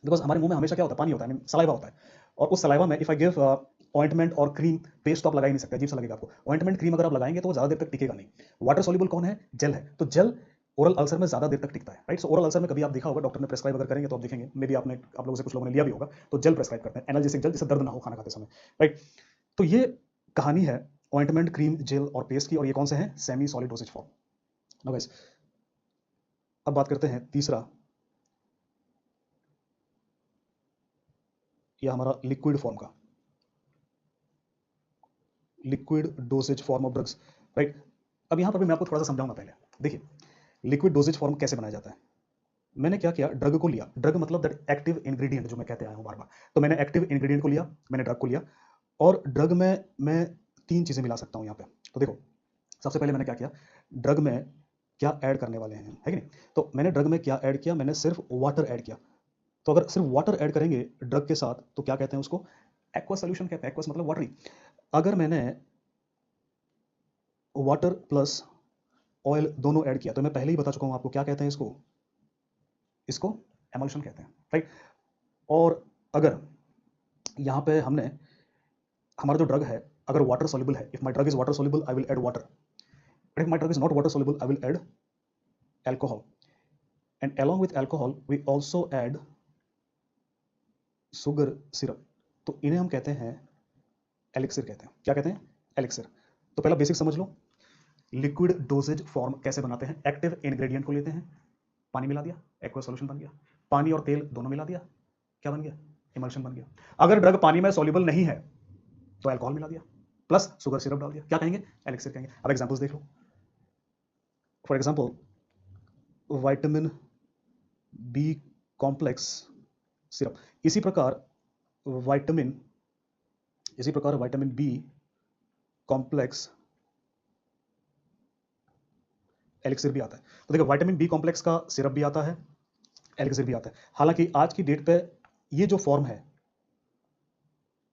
बिकॉज हमारे मुंह में हमेशा क्या होता है, पानी होता है, सलाइवा होता है, और उस सलाइवा में इफ आई गिव ऑइंटमेंट और क्रीम, पेस्ट तो आप लगा ही नहीं सकते, अजीब सा लगेगा आपको। ऑइंटमेंट, क्रीम अगर आप लगाएंगे तो वो ज्यादा देर तक टिकेगा नहीं। वाटर सॉल्युबल कौन है, जेल है, तो जेल ओरल अल्सर में ज्यादा देर तक टिकता है, राइट। सो ओरल अल्सर में कभी आप देखा होगा डॉक्टर ने प्रेस्क्राइब अगर करेंगे तो आप देखेंगे, मे बी आप लोगों से कुछ लोगों ने लिया भी होगा, तो जेल प्रेस्क्राइब करते हैं, एनाल्जेसिक जेल, जिससे दर्द ना हो खाना खाते समय, राइट। तो ये कहानी है ऑइंटमेंट, क्रीम, जेल और पेस्ट की, और ये कौन से हैं, semi solid dosage form. Now guys, अब बात करते हैं तीसरा, या हमारा लिक्विड फॉर्म का, liquid dosage form of drugs, right. अब यहां पर भी मैं आपको थोड़ा सा समझाऊंगा। पहले देखिए, लिक्विड डोसेज फॉर्म कैसे बनाया जाता है। मैंने क्या किया, ड्रग को लिया, ड्रग मतलब दैट एक्टिव इंग्रेडिएंट जो मैं कहते आया हूं बार बार, तो मैंने एक्टिव इंग्रेडिएंट को लिया, मैंने ड्रग को लिया, और ड्रग में मैं 3 चीजें मिला सकता हूं यहां पे। तो देखो, सबसे पहले मैंने क्या किया, ड्रग में क्या ऐड करने वाले हैं, है कि नहीं। तो मैंने ड्रग में क्या ऐड किया, मैंने सिर्फ वाटर ऐड किया। तो अगर सिर्फ वाटर ऐड करेंगे ड्रग के साथ तो क्या कहते हैं उसको, एक्वस सोल्यूशन कहते हैं, एक्वस मतलब वाटरी। अगर मैंने वाटर प्लस ऑयल दोनों ऐड किया, तो मैं पहले ही बता चुका हूं आपको क्या कहते हैं इसको, इसको एमल्शन कहते हैं, राइट। और अगर यहां पे हमने, हमारा जो ड्रग है अगर वाटर सॉल्युबल है, if my drug is water soluble I will add water, but if my drug is not water soluble I will add alcohol, and along with alcohol we also add sugar syrup. तो इन्हें हम कहते हैं elixir कहते हैं, क्या कहते हैं, एलिक्सिर। तो पहला बेसिक समझ लो, लिक्विड डोजेज फॉर्म कैसे बनाते हैं। एक्टिव इंग्रेडिएंट को लेते हैं, पानी मिला दिया, एक्वा सॉल्यूशन बन गया। पानी और तेल दोनों मिला दिया, क्या बन गया, इमल्शन बन गया। अगर ड्रग पानी में सॉल्युबल नहीं है तो अल्कोहल मिला दिया प्लस शुगर सिरप डाल दिया, क्या कहेंगे, एलिक्सिर कहेंगे। अब एग्जांपल्स देख लो। For example vitamin B complex syrup, इसी प्रकार विटामिन बी कॉम्प्लेक्स एलिक्सिर भी आता है। तो देखो विटामिन बी कॉम्प्लेक्स का सिरप भी आता है, एलिक्सिर भी आता है। हालांकि आज की डेट पे ये जो फॉर्म है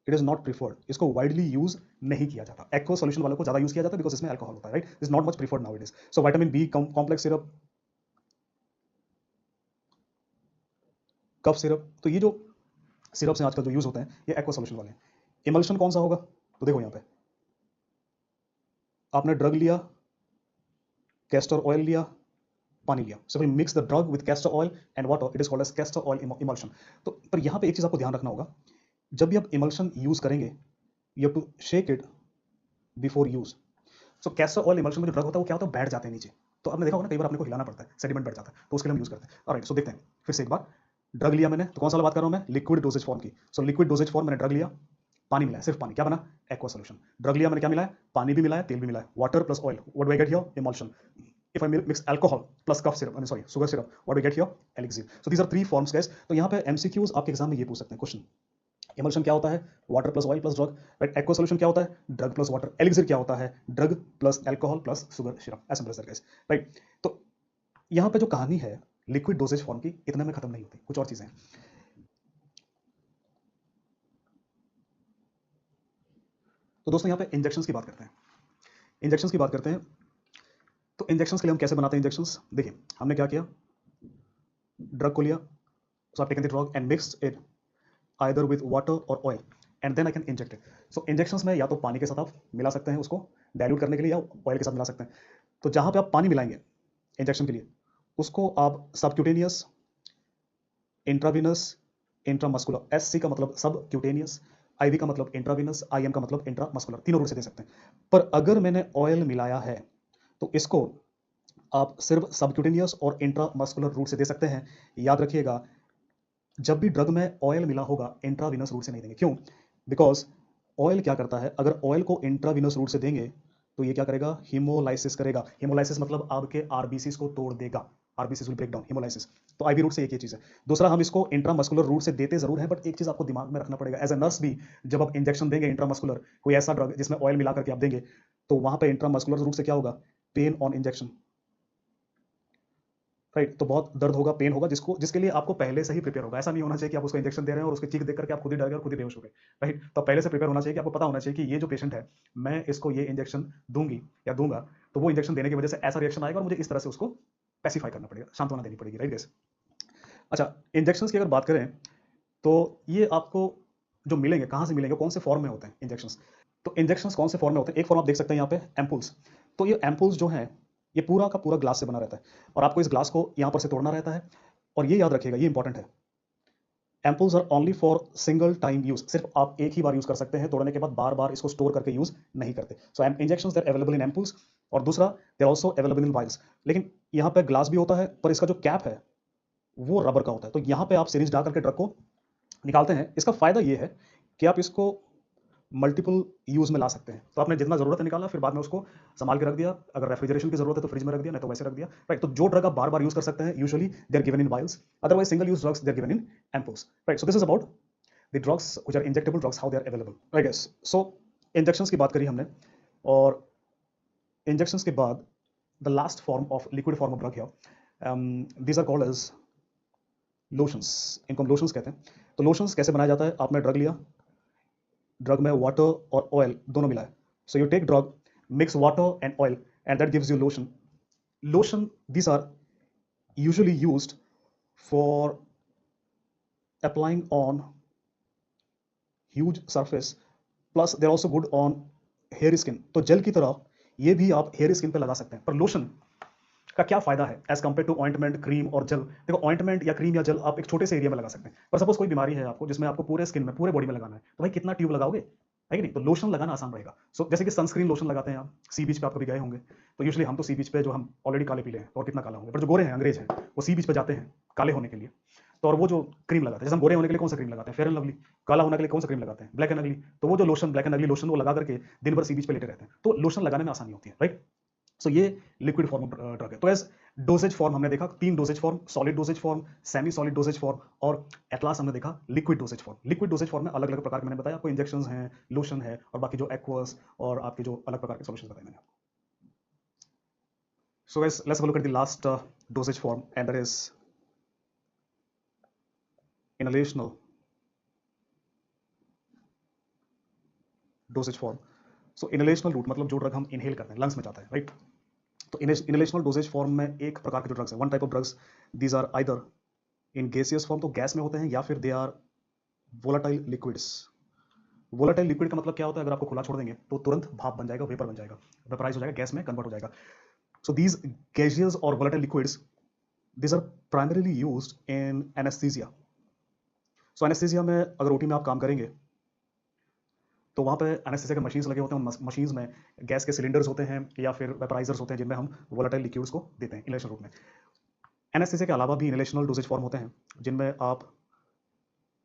इट इज नॉट प्रीफर्ड, इसको वाइडली यूज नहीं किया जाता। एक्वा सॉल्यूशन वालों को ज्यादा यूज किया जाता है बिकॉज इसमें अल्कोहल होता है, right. Is not much preferred now it is. So vitamin B complex syrup, cough syrup, तो ये जो सिरप से आजकल जो यूज होते हैं ये एक्वा सॉल्यूशन वाले हैं। इमल्शन कौन सा होगा, तो देखो यहां पे आपने ड्रग लिया, कैस्टर ऑयल लिया, पानी लिया, so we mix the drug with castor oil and water, it is called as castor oil emulsion. तो पर यहां पे एक चीज आपको ध्यान रखना होगा, जब भी आप इमल्शन यूज करेंगे you have to shake it before use. So castor oil emulsion में जो ड्रग होता है वो क्या होता है, बैठ जाते हैं नीचे। तो आपने देखा होगा ना कई बार अपने को हिलाना पड़ता है, सेडिमेंट बैठ जाता है, तो उसके लिए हम यूज करते हैं। ऑलराइट, सो देखते हैं फिर से एक बार। ड्रग लिया मैंने, तो कौन सा वाला बात कर रहा हूं मैं, लिक्विड डोजेज फॉर्म की। सो लिक्विड डोजेज फॉर्म, मैंने ड्रग लिया, पानी मिलाया, सिर्फ पानी, क्या बना, एक्वा सॉल्यूशन। ड्रग लिया मैंने, क्या मिलाया, पानी भी मिलाया, तेल भी मिलाया, water plus oil, what do I get here, emulsion. If I mix alcohol plus cough syrup, sugar syrup, what do we get here? Elixir. So these are three forms, guys. तो यहाँ पे MCQs आपके exam में ये पूछ सकते हैं question. Emulsion क्या होता है, water plus oil plus drug, right. Aqua solution क्या होता है, ड्रग प्लस वाटर। एलिक्सिर क्या होता है, drug plus alcohol plus sugar syrup, as simple as that, guys, right. तो यहाँ पे जो कहानी है लिक्विड डोजेज फॉर्म की, इतने में खत्म नहीं होती, कुछ और चीजें हैं। तो दोस्तों यहाँ पे इंजेक्शंस की बात करते हैं। इंजेक्शंस की बात करते हैं, तो इंजेक्शंस के लिए हम कैसे बनाते हैं इंजेक्शंस, देखिए हमने क्या किया, ड्रग को लिया, so I taken the drug and mixed it either with water और oil and then I can inject it. So injections में या तो पानी के साथ आप मिला सकते हैं उसको डाइल्यूट करने के लिए, या ऑयल के साथ मिला सकते हैं। तो जहां पे आप पानी मिलाएंगे इंजेक्शन के लिए, उसको आप सबक्यूटेनियस, इंट्राविनस, इंट्रामस्कुलर, एससी का मतलब सब क्यूटेनियस, आईवी का मतलब इंट्राविनस, आईएम का मतलब इंट्रामस्कुलर, तीनों रूट से दे सकते हैं। पर अगर मैंने ऑयल मिलाया है तो इसको आप सिर्फ सबक्यूटेनियस और इंट्रामस्कुलर रूट से दे सकते हैं। याद रखिएगा, जब भी ड्रग में ऑयल मिला होगा इंट्राविनस रूट से नहीं देंगे। क्यों, बिकॉज ऑयल क्या करता है, अगर ऑयल को इंट्राविनस रूट से देंगे तो ये क्या करेगा, हीमोलाइसिस करेगा। हीमोलाइसिस मतलब आपके आरबीसीज को तोड़ देगा, RBCs will break down, hemolysis. तो आईवी रूट से एक ये चीज है। दूसरा, हम इसको इंट्रामस्कुलर रूट से देते जरूर है, बट एक चीज आपको दिमाग में रखना पड़ेगा एज ए नर्स भी, जब आप इंजेक्शन देंगे इंट्रामस्कुलर कोई ऐसा ड्रग जिसमें ऑयल मिला करके आप देंगे, तो वहां पे इंट्रामस्कुलर रूट से क्या होगा, पेन ऑन इंजेक्शन, राइट। तो बहुत दर्द होगा, पेन होगा, जिसके लिए आपको पहले से ही प्रिपेयर होगा। ऐसा नहीं होना चाहिए कि आप उसको इंजेक्शन दे रहे हैं और उसकी चीख देख करके आप खुद ही डर गए और खुद ही बेहोश हो गए, राइट। तो पहले से प्रिपेयर होना चाहिए कि आपको पता होना चाहिए कि ये जो पेशेंट है, मैं इसको ये इंजेक्शन दूंगी या दूंगा, तो वो इंजेक्शन देने की वजह से ऐसा रिएक्शन आएगा और मुझे इस तरह से उसको पैसिफाई करना पड़ेगा, सांत्वना देनी पड़ेगी, राइट गाइस। अच्छा, इंजेक्शन की अगर बात करें तो ये आपको जो मिलेंगे, कहाँ से मिलेंगे, कौन से फॉर्म में होते हैं इंजेक्शंस। तो इंजेक्शंस कौन से फॉर्म में होते हैं, एक फॉर्म आप देख सकते हैं यहाँ पे, एम्पुल्स। तो ये एम्पुल्स जो हैं ये पूरा का पूरा ग्लास से बना रहता है और आपको इस ग्लास को यहाँ पर से तोड़ना रहता है। और ये याद रखिएगा, ये इंपॉर्टेंट है, ampoules are only for single time use, सिर्फ आप एक ही बार यूज कर सकते हैं, तोड़ने के बाद बार बार इसको स्टोर करके यूज नहीं करते। So injections they are available in ampoules, और दूसरा they are also available in vials. लेकिन यहाँ पे ग्लास भी होता है पर इसका जो कैप है वो रबर का होता है। तो यहाँ पे आप सिरिंज डाल करके ड्रग को निकालते हैं। इसका फायदा ये है कि आप इसको मल्टीपल यूज में ला सकते हैं। तो आपने जितना जरूरत है निकाला, फिर बाद में उसको संभाल के रख दिया, अगर रेफ्रिजरेशन की जरूरत है तो फ्रिज में रख दिया, नहीं तो वैसे रख दिया, राइट। तो जो ड्रग आप बार बार यूज कर सकते हैं, usually they are given in vials, otherwise single use drugs they are given in ampoules, right. So this is about the drugs which are injectable drugs, how they are available, right guys. So injections की बात करी हमने, और injections के बाद the last form of liquid form of drug here, these are called as lotions, इनको हम lotions कहते हैं। तो लोशंस कैसे बनाया जाता है, आपने ड्रग लिया, ड्रग में वाटर और ऑयल दोनों मिला है, so you take drug, mix water and oil and that gives you lotion. Lotion, these are usually used for applying on huge surface, plus they're also good on hair skin। तो jail की तरह ये भी आप hair skin पे लगा सकते हैं। पर लोशन का क्या फायदा है as compare to ointment, cream और जेल। देखो ऑइंटमेंट या क्रीम या जेल आप एक छोटे से एरिया में लगा सकते हैं, पर सपोज कोई बीमारी है आपको जिसमें आपको पूरे स्किन में, पूरे बॉडी में लगाना है, तो भाई कितना ट्यूब लगाओगे, है कि नहीं? तो लोशन लगाना आसान रहेगा। सो जैसे कि सनस्क्रीन लोशन लगाते हैं आप, सी बीच पे आप कभी गए होंगे, तो यूजुअली हम तो सी बीच पे जो हम ऑलरेडी काले पीले हैं तो और कितना काला होंगे, पर जो गोरे हैं, अंग्रेज हैं, वो सी बीच पे जाते हैं काले होने के लिए, तो और वो जो क्रीम लगाते हैं, जैसे हम गोरे होने के लिए कौन सा क्रीम लगाते हैं, फेयर एंड लवली, काला होने के लिए कौन सा क्रीम लगाते हैं, ब्लैक एंड अगली, तो वो जो लोशन ब्लैक एंड अगली लोशन वो लगा करके दिन भर सी बीच पे लेटे रहते हैं, तो लोशन लगाने में आसानी होती है, राइट? सो ये लिक्विड फॉर्म ऑफ ड्रग है। तो एज डोजेज फॉर्म हमने देखा 3 doses form, solid doses form, semi solid doses form और एट लास्ट हमने देखा liquid doses form. Liquid doses form में अलग अलग प्रकार के मैंने बताया आपको, इंजेक्शंस हैं, लोशन है और बाकी जो एक्वस और आपके जो अलग प्रकार के सॉल्यूशंस बताए मैंने आपको। So guys, let's have a look at the last dosage form, and that is inhalational dosage form. So inhalational route मतलब जो ड्रग हम इनहेल करते हैं, लंग्स में जाता है, राइट? तो इनहेलेशनल डोजेज फॉर्म में एक प्रकार के जो ड्रग्स हैं, one type of drugs, these are either in gaseous form, तो गैस में होते हैं, या फिर they are volatile liquids. Volatile liquid का मतलब क्या होता है? अगर आपको खुला छोड़ देंगे तो तुरंत भाप बन जाएगा, वेपर बन जाएगा, वेपराइज हो जाएगा, गैस में कन्वर्ट हो जाएगा। सो दीज गैसियस और volatile liquids, these are primarily used in anesthesia. So anesthesia में अगर ओटी में आप काम करेंगे तो वहाँ पे एनेस्थीसिया के मशीन्स लगे होते हैं, उन मशीन्स में गैस के सिलेंडर्स होते हैं या फिर वेपराइजर्स होते हैं जिनमें हम वोलाटाइल लिक्विड्स को देते हैं इनहेलेशन रूट में। एनेस्थीसिया के अलावा भी इनहेलेशनल डोजेज फॉर्म होते हैं जिनमें आप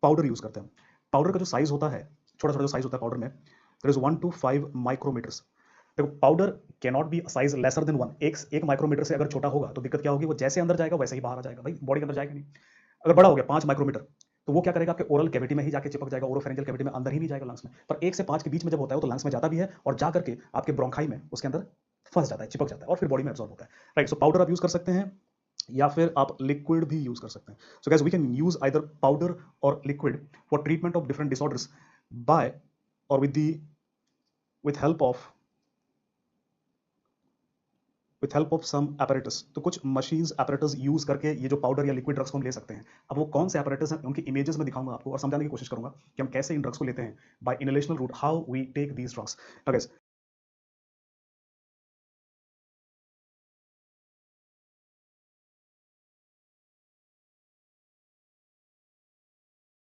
पाउडर यूज करते हैं। पाउडर का जो साइज होता है, छोटा छोटा जो साइज होता है पाउडर में, देयर इज 1 to 5 माइक्रोमीटर्स। देखो powder can not B size lesser than 1, एक माइक्रोमीटर से अगर छोटा होगा तो दिक्कत क्या होगी, वो जैसे अंदर जाएगा वैसे ही बाहर आ जाएगा, भाई बॉडी के अंदर जाएगा नहीं। अगर बड़ा हो गया 5 माइक्रोमीटर तो वो क्या करेगा, आपके ओरल कैविटी में ही जाके चिपक जाएगा, ओरोफेरिंजियल कैविटी में, अंदर ही नहीं जाएगा लंग्स में। पर 1 से 5 के बीच में जब होता है तो लंग्स में जाता भी है और जा करके आपके ब्रोंकाई में उसके अंदर फंस जाता है, चिपक जाता है और फिर बॉडी में एब्जॉर्ब होता है, राइट? सो पाउडर आप यूज कर सकते हैं या फिर आप लिक्विड भी यूज कर सकते हैं। So guys we can use either powder और liquid for treatment of different disorders by और with help of some apparatus। तो कुछ मशीन्स apparatus यूज करके ये जो पाउडर या लिक्विड ड्रग्स को हम ले सकते हैं। अब वो कौन से apparatus हैं उनकी इमेजेस में दिखाऊंगा आपको और समझाने की कोशिश करूंगा कि हम कैसे इन ड्रग्स को लेते हैं by inhalational route, how we take these drugs.